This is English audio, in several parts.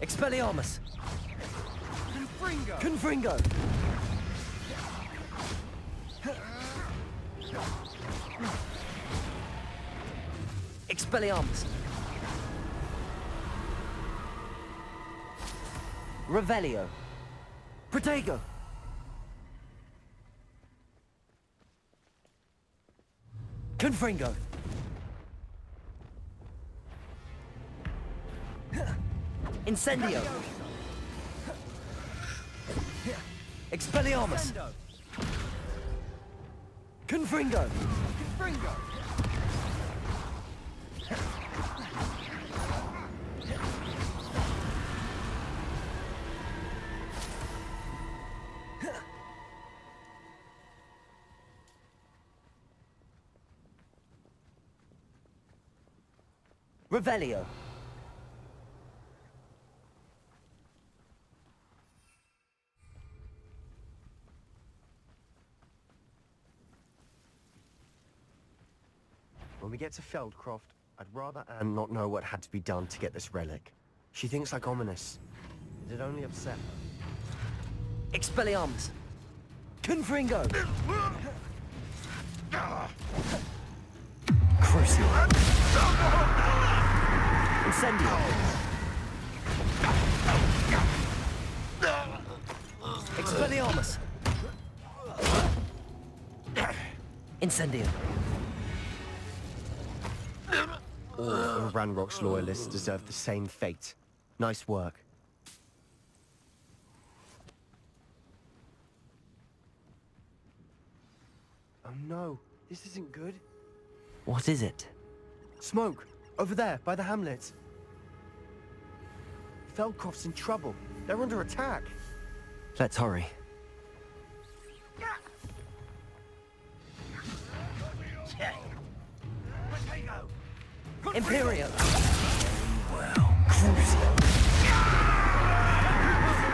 Expelliarmus! Confringo! Confringo! Expelliarmus! Revelio! Protego! Confringo! Incendio! Expelliarmus! Confringo! Confringo! Revelio! When we get to Feldcroft, I'd rather Anne not know what had to be done to get this relic. She thinks like ominous. It'd only upset her. Expelliarmus! Confringo! Crucio! Incendio! Expelliarmus! Incendio! All of Ranrock's loyalists deserve the same fate. Nice work. Oh no, this isn't good. What is it? Smoke! Over there, by the hamlet. Feldcroft's in trouble. They're under attack. Let's hurry. Imperio! Well, Crucio!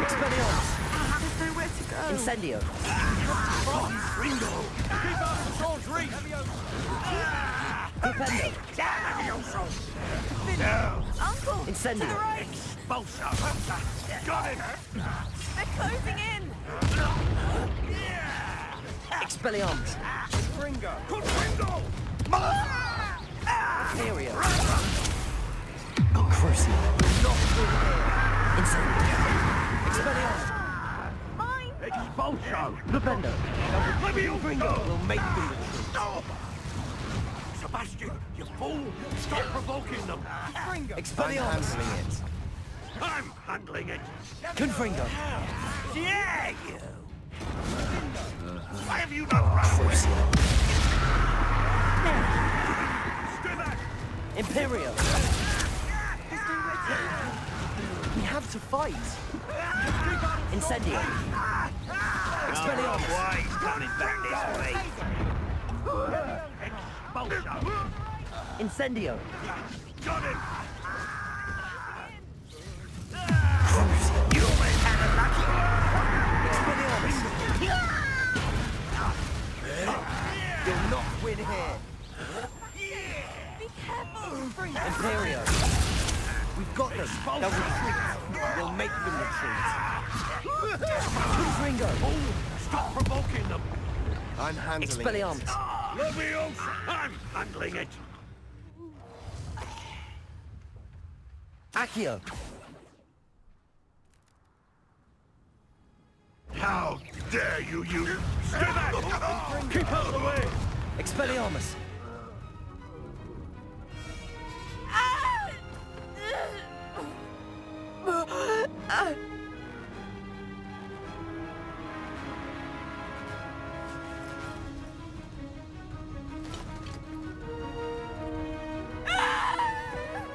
Expelliarmus! There's nowhere to go. Incendio! Ringo! Keep up the sword's reach! Flipendo! Uncle! Incendio! To the right! Expulsor! Got him! They're closing in! Expelliarmus! Ringo! Confringo! Imperio! Crucio! Incendio! Expelliarmus! Mine! Expulso! Flipendo! Levioso! We'll make them retreat. Sebastian, you fool! Stop provoking them! Confringo! I'm Expelliarmus! handling it. I'm handling it! Confringo! Dare you! Why have you not run away? Stay back! Imperio! We have to fight. Incendio! Expelliarmus! Why he's coming back this way? Expulso! Incendio! Got him! Crucio! You may have a lucky! Expelliarmus! You'll not win here. Be careful! Imperio! We've got them. They'll retreat. We'll make them retreat. Confringo! Stop provoking them! I'm handling it. Expelliarmus! Leviosa! I'm handling it! Accio! How dare you Stay back! Keep out of the way! Expelliarmus!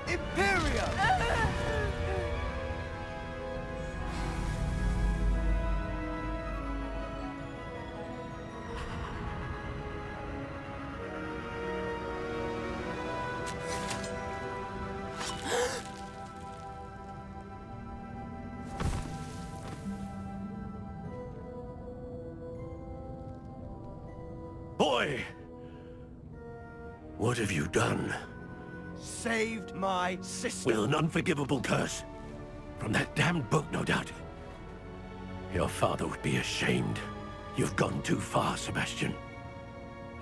Imperio! Boy! What have you done? Saved my sister. With an unforgivable curse? From that damned book, no doubt. Your father would be ashamed. You've gone too far, Sebastian.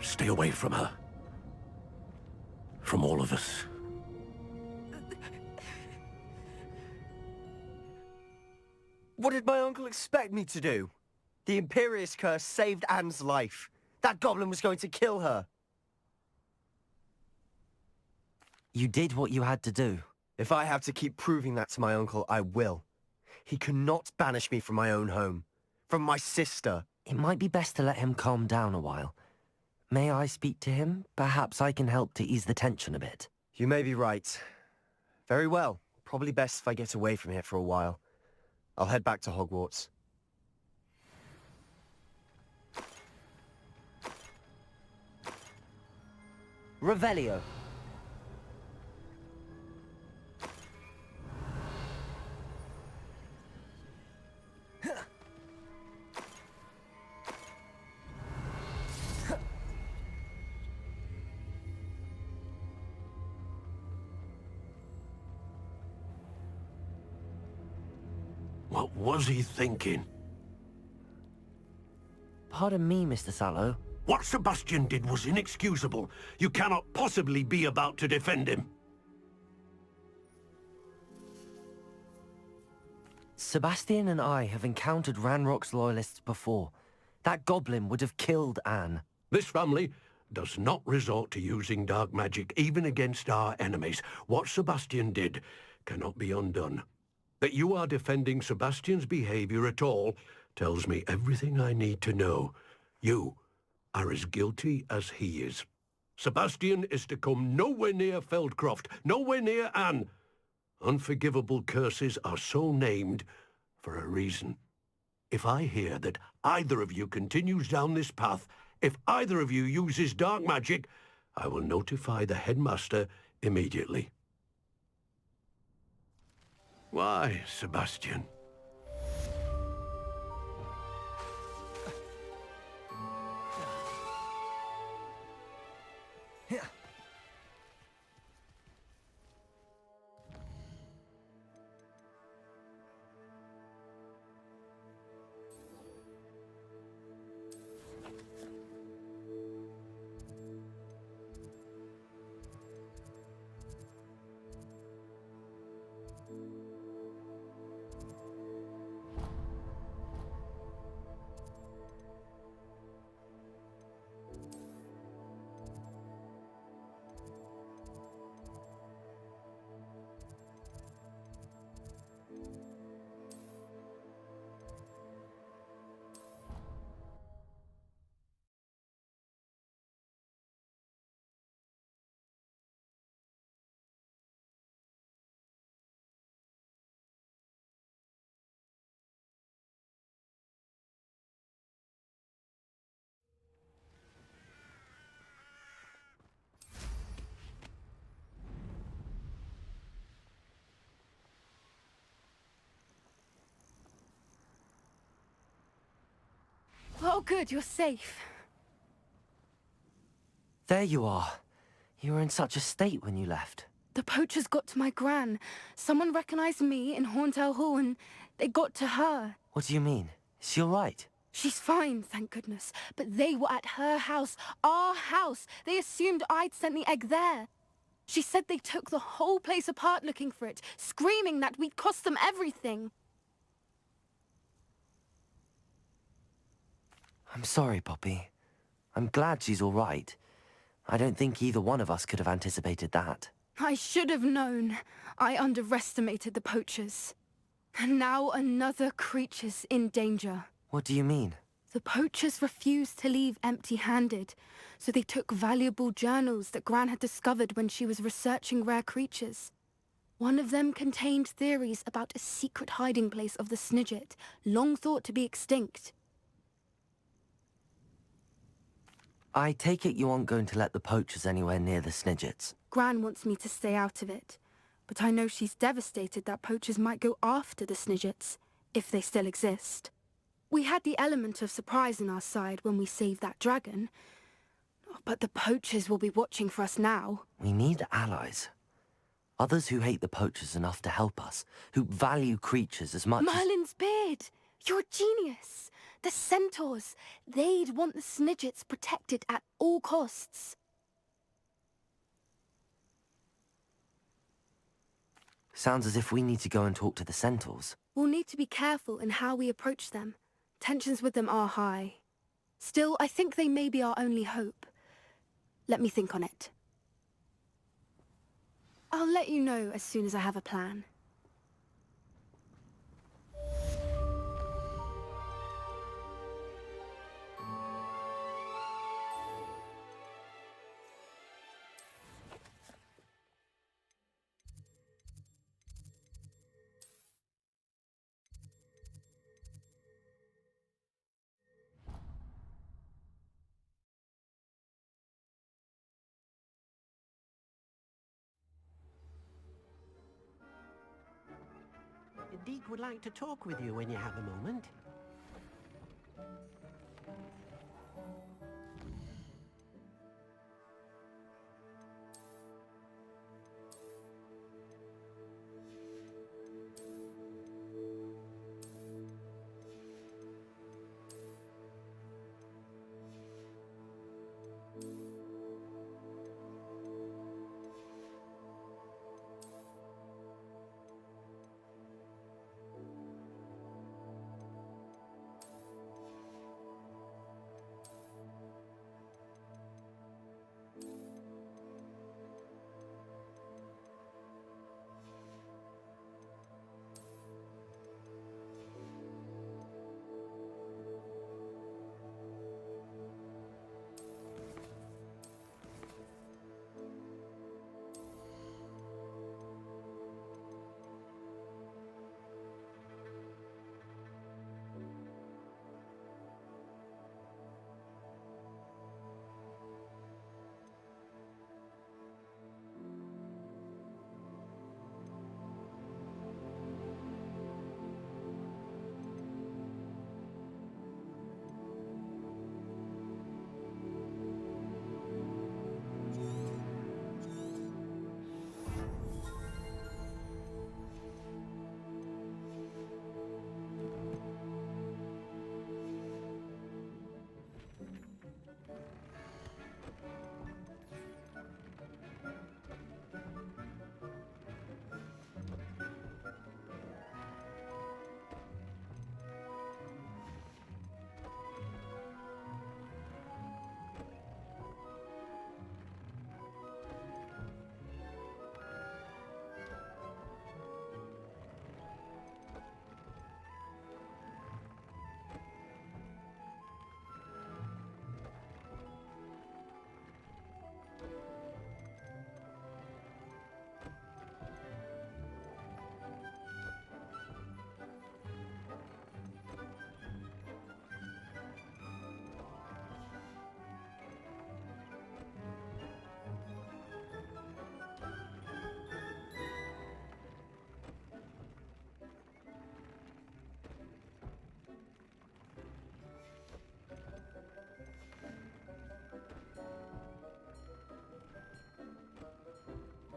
Stay away from her. From all of us. What did my uncle expect me to do? The Imperius curse saved Anne's life. That goblin was going to kill her. You did what you had to do. If I have to keep proving that to my uncle, I will. He cannot banish me from my own home. From my sister. It might be best to let him calm down a while. May I speak to him? Perhaps I can help to ease the tension a bit. You may be right. Very well. Probably best if I get away from here for a while. I'll head back to Hogwarts. Revelio. What was he thinking? Pardon me, Mr. Sallow. What Sebastian did was inexcusable. You cannot possibly be about to defend him. Sebastian and I have encountered Ranrock's loyalists before. That goblin would have killed Anne. This family does not resort to using dark magic even against our enemies. What Sebastian did cannot be undone. That you are defending Sebastian's behavior at all tells me everything I need to know. You are as guilty as he is. Sebastian is to come nowhere near Feldcroft, nowhere near Anne. Unforgivable curses are so named for a reason. If I hear that either of you continues down this path, if either of you uses dark magic, I will notify the headmaster immediately. Why, Sebastian? Oh, good, you're safe. There you are. You were in such a state when you left. The poachers got to my gran. Someone recognized me in Horntail Hall and they got to her. What do you mean? Is she all right? She's fine, thank goodness. But they were at her house, our house. They assumed I'd sent the egg there. She said they took the whole place apart looking for it, screaming that we'd cost them everything. I'm sorry, Poppy. I'm glad she's all right. I don't think either one of us could have anticipated that. I should have known. I underestimated the poachers. And now another creature's in danger. What do you mean? The poachers refused to leave empty-handed, so they took valuable journals that Gran had discovered when she was researching rare creatures. One of them contained theories about a secret hiding place of the Snidget, long thought to be extinct. I take it you aren't going to let the poachers anywhere near the Snidgets. Gran wants me to stay out of it, but I know she's devastated that poachers might go after the Snidgets, if they still exist. We had the element of surprise on our side when we saved that dragon, but the poachers will be watching for us now. We need allies. Others who hate the poachers enough to help us, who value creatures as much as... Merlin's beard! You're a genius! The centaurs! They'd want the Snidgets protected at all costs. Sounds as if we need to go and talk to the centaurs. We'll need to be careful in how we approach them. Tensions with them are high. Still, I think they may be our only hope. Let me think on it. I'll let you know as soon as I have a plan. Deke would like to talk with you when you have a moment.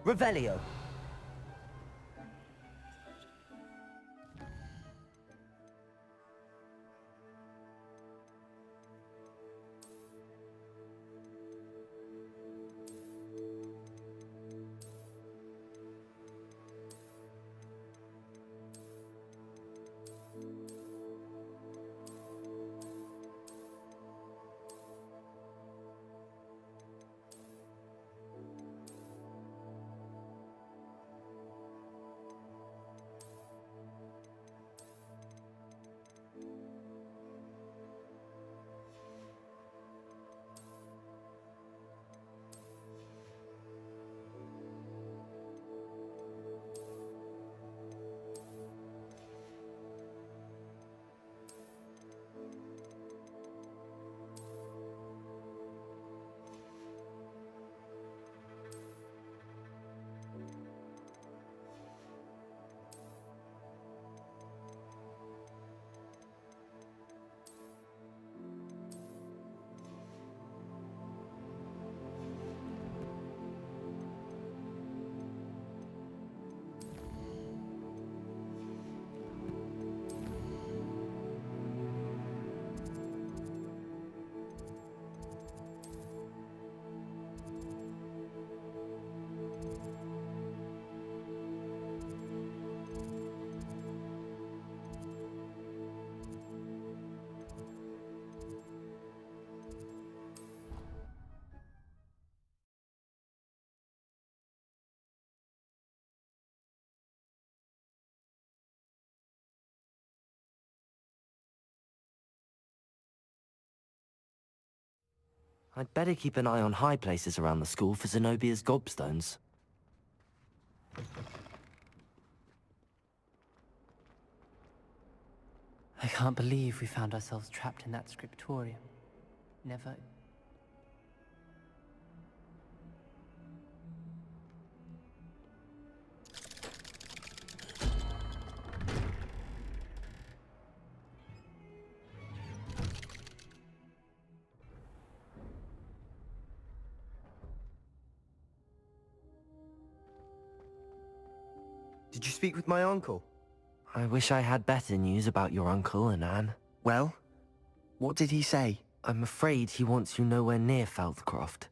Revelio. I'd better keep an eye on high places around the school for Zenobia's gobstones. I can't believe we found ourselves trapped in that scriptorium. Never... Did you speak with my uncle? I wish I had better news about your uncle and Anne. Well, what did he say? I'm afraid he wants you nowhere near Feldcroft.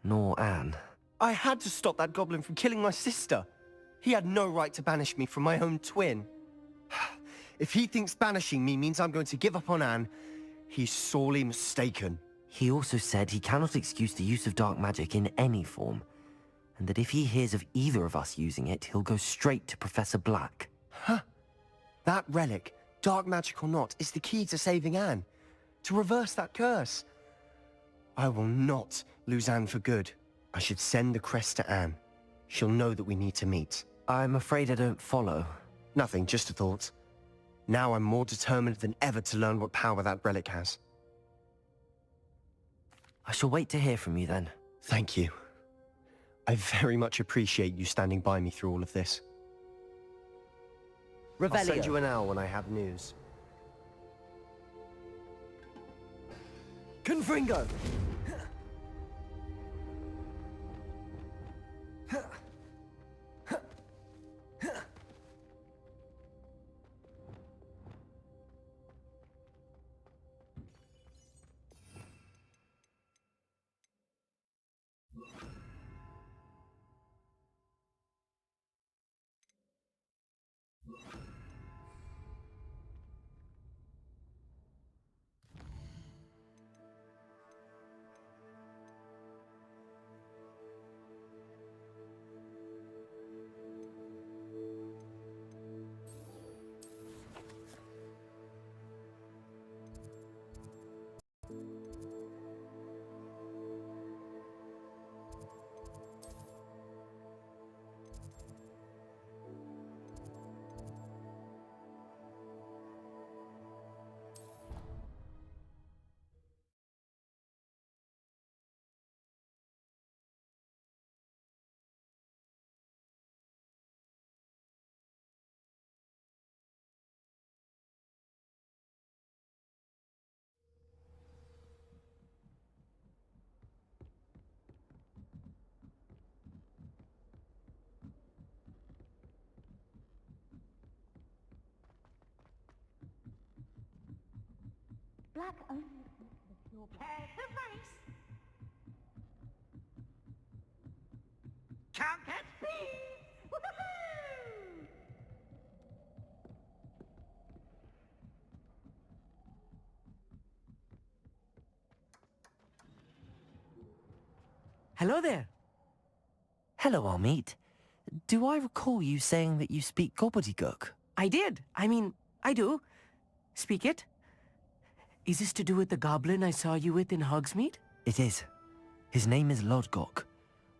Nor Anne. I had to stop that goblin from killing my sister. He had no right to banish me from my own twin. If he thinks banishing me means I'm going to give up on Anne, he's sorely mistaken. He also said he cannot excuse the use of dark magic in any form, and that if he hears of either of us using it, he'll go straight to Professor Black. Huh? That relic, dark magic or not, is the key to saving Anne. To reverse that curse. I will not lose Anne for good. I should send the crest to Anne. She'll know that we need to meet. I'm afraid I don't follow. Nothing, just a thought. Now I'm more determined than ever to learn what power that relic has. I shall wait to hear from you then. Thank you. I very much appreciate you standing by me through all of this. Revelio. I'll send you an owl when I have news. Confringo! Black only the pure care the race. Can't get thieves! Woohoo! Hello there. Hello, Amit. Do I recall you saying that you speak gobbledygook? I did. I do. Speak it. Is this to do with the goblin I saw you with in Hogsmeade? It is. His name is Lodgok.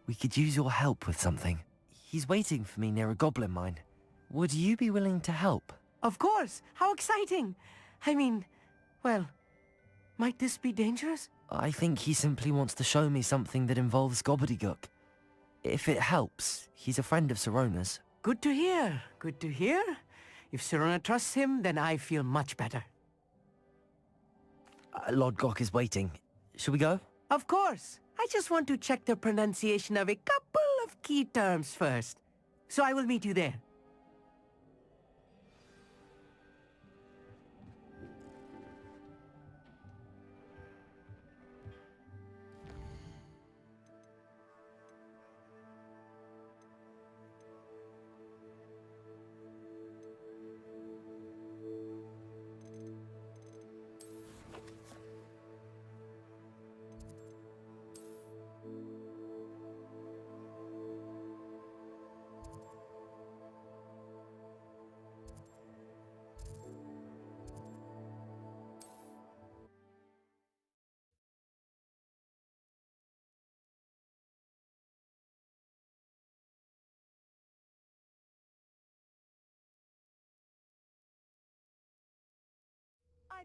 We could use your help with something. He's waiting for me near a goblin mine. Would you be willing to help? Of course. How exciting. Well, might this be dangerous? I think he simply wants to show me something that involves gobbledygook. If it helps, he's a friend of Sirona's. Good to hear. Good to hear. If Sirona trusts him, then I feel much better. Lodgok is waiting. Shall we go? Of course. I just want to check the pronunciation of a couple of key terms first. So I will meet you there.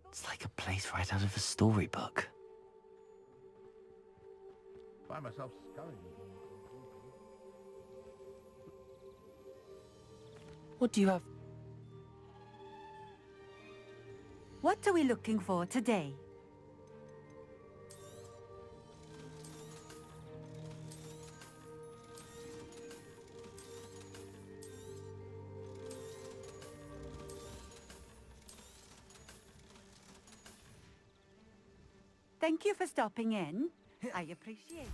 It's like a place right out of a storybook. Find myself scurrying. What do you have? What are we looking for today? Thank you for stopping in. I appreciate it.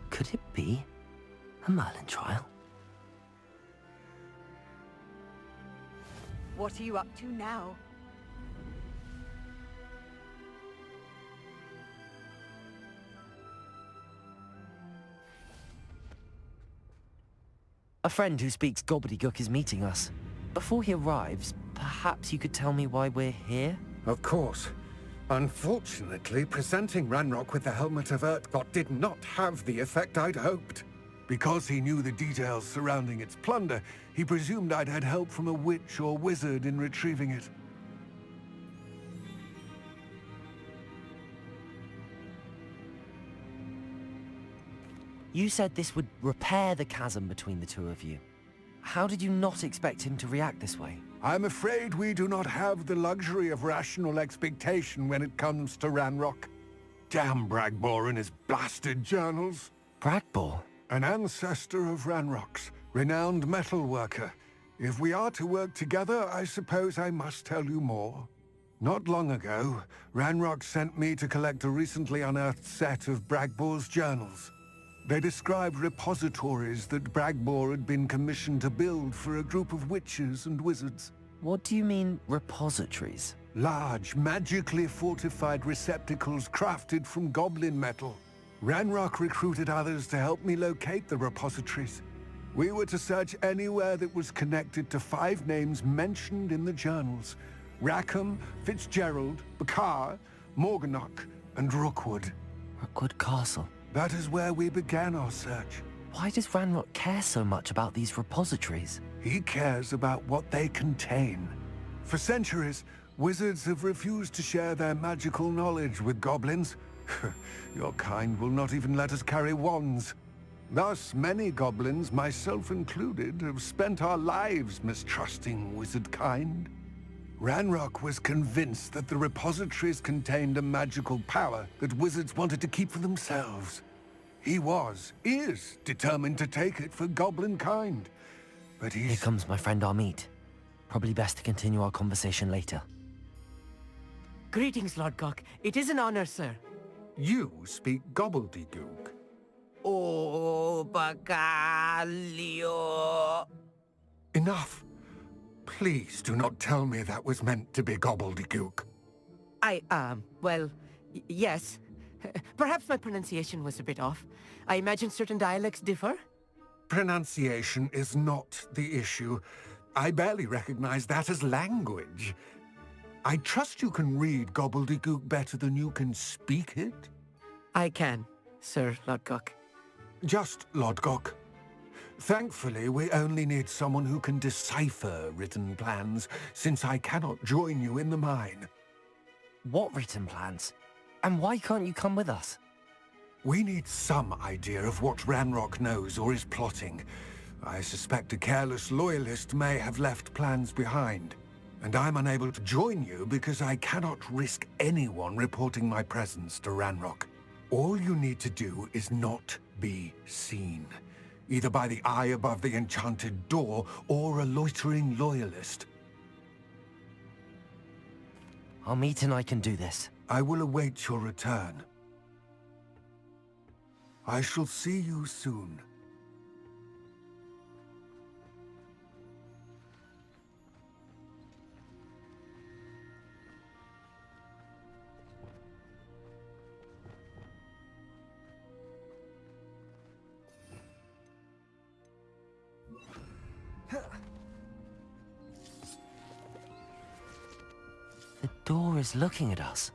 Could it be a Merlin trial? What are you up to now? A friend who speaks gobbledygook is meeting us. Before he arrives, perhaps you could tell me why we're here? Of course. Unfortunately, presenting Ranrock with the Helmet of Urtkot did not have the effect I'd hoped. Because he knew the details surrounding its plunder, he presumed I'd had help from a witch or wizard in retrieving it. You said this would repair the chasm between the two of you. How did you not expect him to react this way? I'm afraid we do not have the luxury of rational expectation when it comes to Ranrock. Damn Bragbor and his blasted journals. Bragbor? An ancestor of Ranrock's, renowned metalworker. If we are to work together, I suppose I must tell you more. Not long ago, Ranrock sent me to collect a recently unearthed set of Bragbor's journals. They described repositories that Bragbor had been commissioned to build for a group of witches and wizards. What do you mean, repositories? Large, magically fortified receptacles crafted from goblin metal. Ranrock recruited others to help me locate the repositories. We were to search anywhere that was connected to 5 names mentioned in the journals: Rackham, Fitzgerald, Bakar, Morganach, and Rookwood. Rookwood Castle. That is where we began our search. Why does Ranrock care so much about these repositories? He cares about what they contain. For centuries, wizards have refused to share their magical knowledge with goblins. Your kind will not even let us carry wands. Thus, many goblins, myself included, have spent our lives mistrusting wizard kind. Ranrock was convinced that the repositories contained a magical power that wizards wanted to keep for themselves. He is determined to take it for goblin kind. But Here comes my friend Amit. Probably best to continue our conversation later. Greetings, Lord Gok. It is an honor, sir. You speak gobbledygook. Oh, Bacalio. Enough. Please do not tell me that was meant to be gobbledygook. Well, yes. Perhaps my pronunciation was a bit off. I imagine certain dialects differ. Pronunciation is not the issue. I barely recognize that as language. I trust you can read gobbledygook better than you can speak it? I can, Sir Lodgok. Just Lodgok. Thankfully, we only need someone who can decipher written plans, since I cannot join you in the mine. What written plans? And why can't you come with us? We need some idea of what Ranrock knows or is plotting. I suspect a careless loyalist may have left plans behind. And I'm unable to join you because I cannot risk anyone reporting my presence to Ranrock. All you need to do is not be seen. Either by the eye above the enchanted door, or a loitering loyalist. Amit and I can do this. I will await your return. I shall see you soon. The door is looking at us.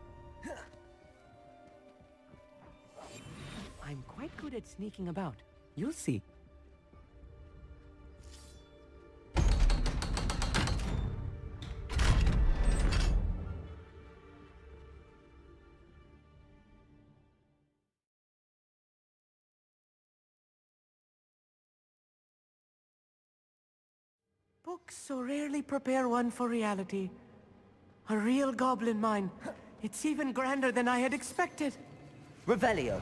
I'm quite good at sneaking about. You'll see. Books so rarely prepare one for reality. A real goblin mine. It's even grander than I had expected. Revelio.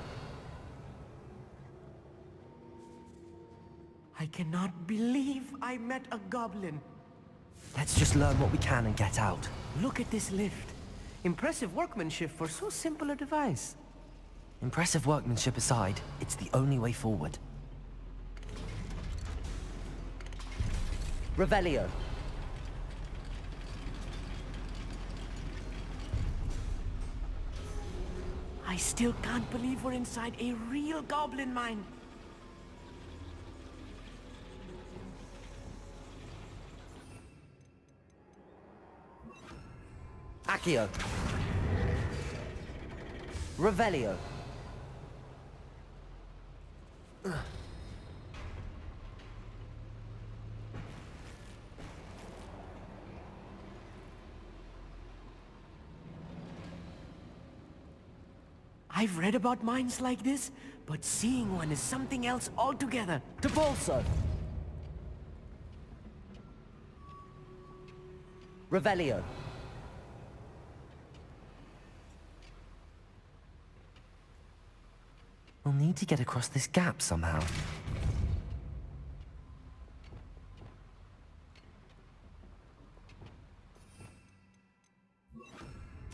I cannot believe I met a goblin. Let's just learn what we can and get out. Look at this lift. Impressive workmanship for so simple a device. Impressive workmanship aside, it's the only way forward. Revelio. I still can't believe we're inside a real goblin mine. Accio. Revelio. I've read about mines like this, but seeing one is something else altogether. To Bolso. Revelio. We'll need to get across this gap somehow.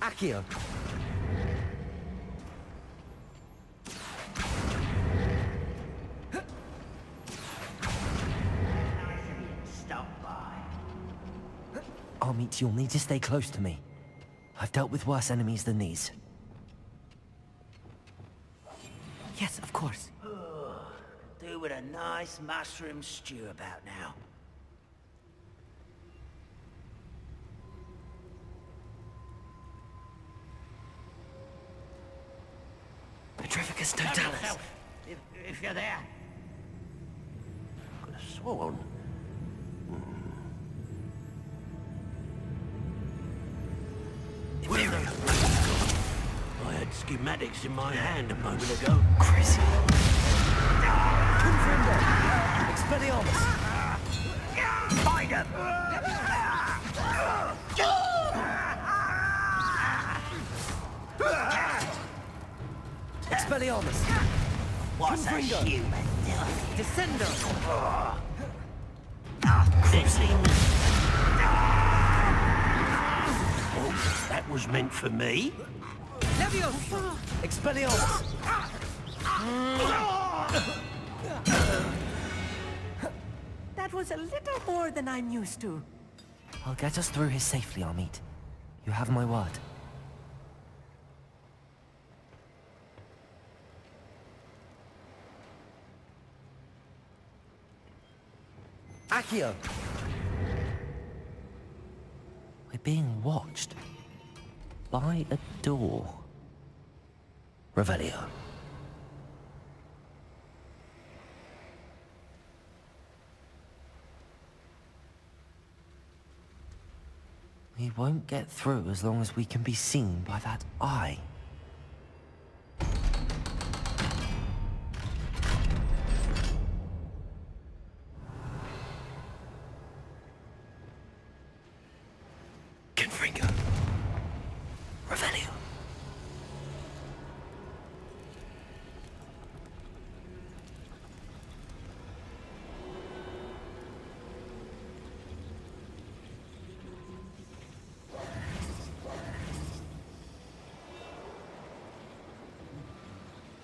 Accio. Armit, you'll need to stay close to me. I've dealt with worse enemies than these. Yes, of course. Do with a nice mushroom stew about now. Petrificus totalis. If you're there. Could have sworn. I had schematics in my hand a moment ago. Crazy. Confringo. Expelliarmus. Find him! Expelliarmus. What's a Confringo. human doing? Descendo! Oh, that was meant for me? Leviosa! Expelliarmus. That was a little more than I'm used to. I'll get us through here safely, Armit. You have my word. Accio! We're being watched. By a door. Revelio. We won't get through as long as we can be seen by that eye. Confringo. Revelio.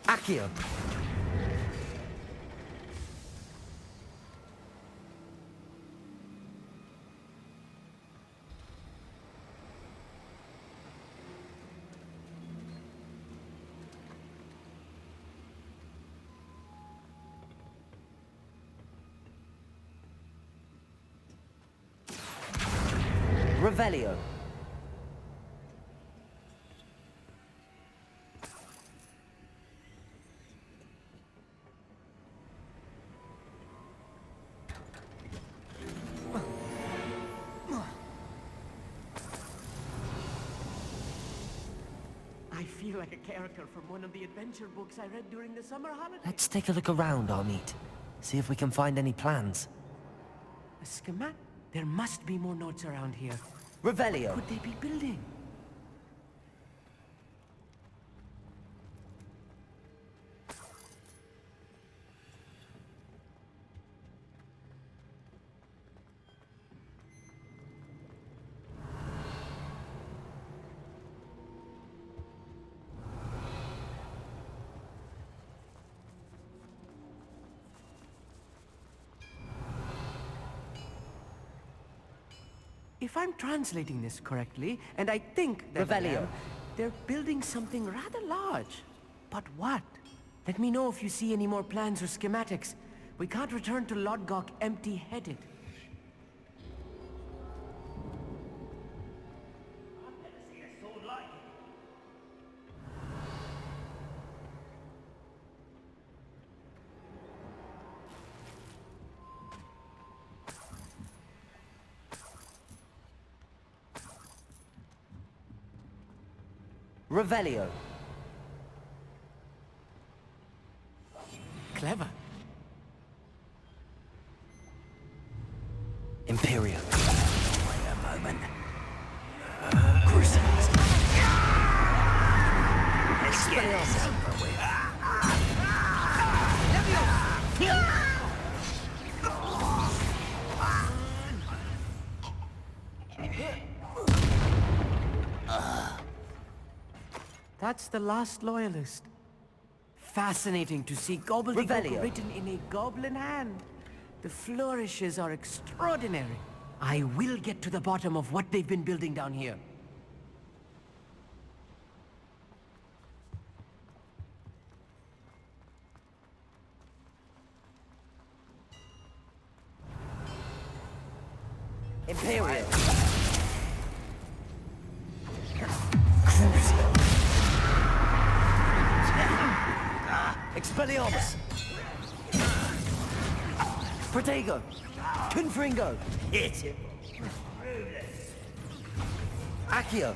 Accio. Revelio. I feel like a character from one of the adventure books I read during the summer holidays. Let's take a look around, Armeet. See if we can find any plans. A schematic? There must be more notes around here. Revelio. What could they be building? If I'm translating this correctly, and I think that I Revelio. am, they're building something rather large. But what? Let me know if you see any more plans or schematics. We can't return to Lodgok empty-headed. Revelio. Clever. Imperium. Wait a moment. Crusades. Let's get this over with. That's the last loyalist. Fascinating to see gobbledygook Revelio. written in a goblin hand. The flourishes are extraordinary. I will get to the bottom of what they've been building down here. Imperium. Expelliarmus! Protego! Confringo! Hit him. Accio!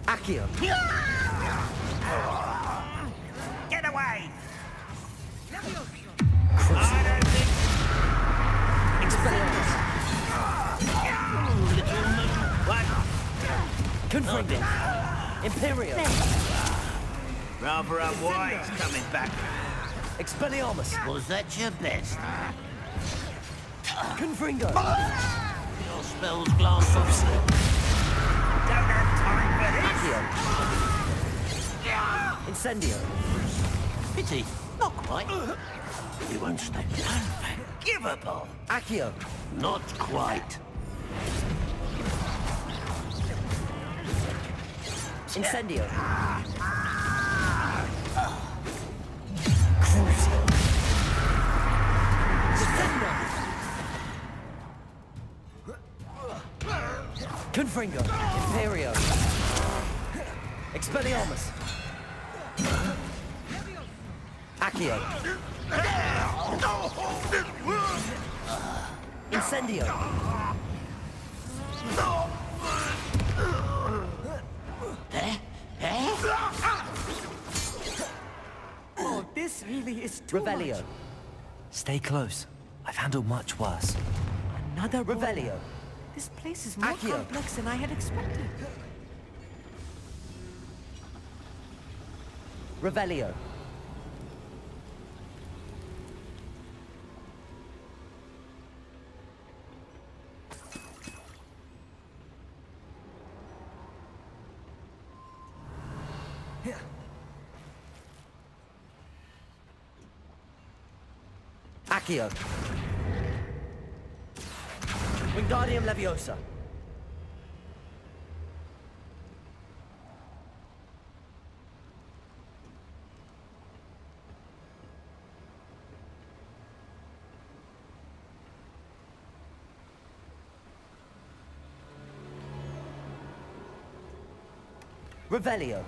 Accio! Get away! Expelliarmus! What? Confringo! Imperium! Rather unwise coming back. Expelliarmus! Was that your best? Confringo! Your spells glance off. Don't have time for Accio! Incendio! this. Pity. Not quite. You won't stay down. Unforgivable. Accio! Not quite. Incendio! Confringo! Imperio! Expelliarmus! Accio! Incendio! Oh, this really is too Revelio. much. Stay close. I've handled much worse. Another Revelio. This place is more Accio. complex than I had expected. Revelio. Accio. Wingardium Leviosa. Revelio.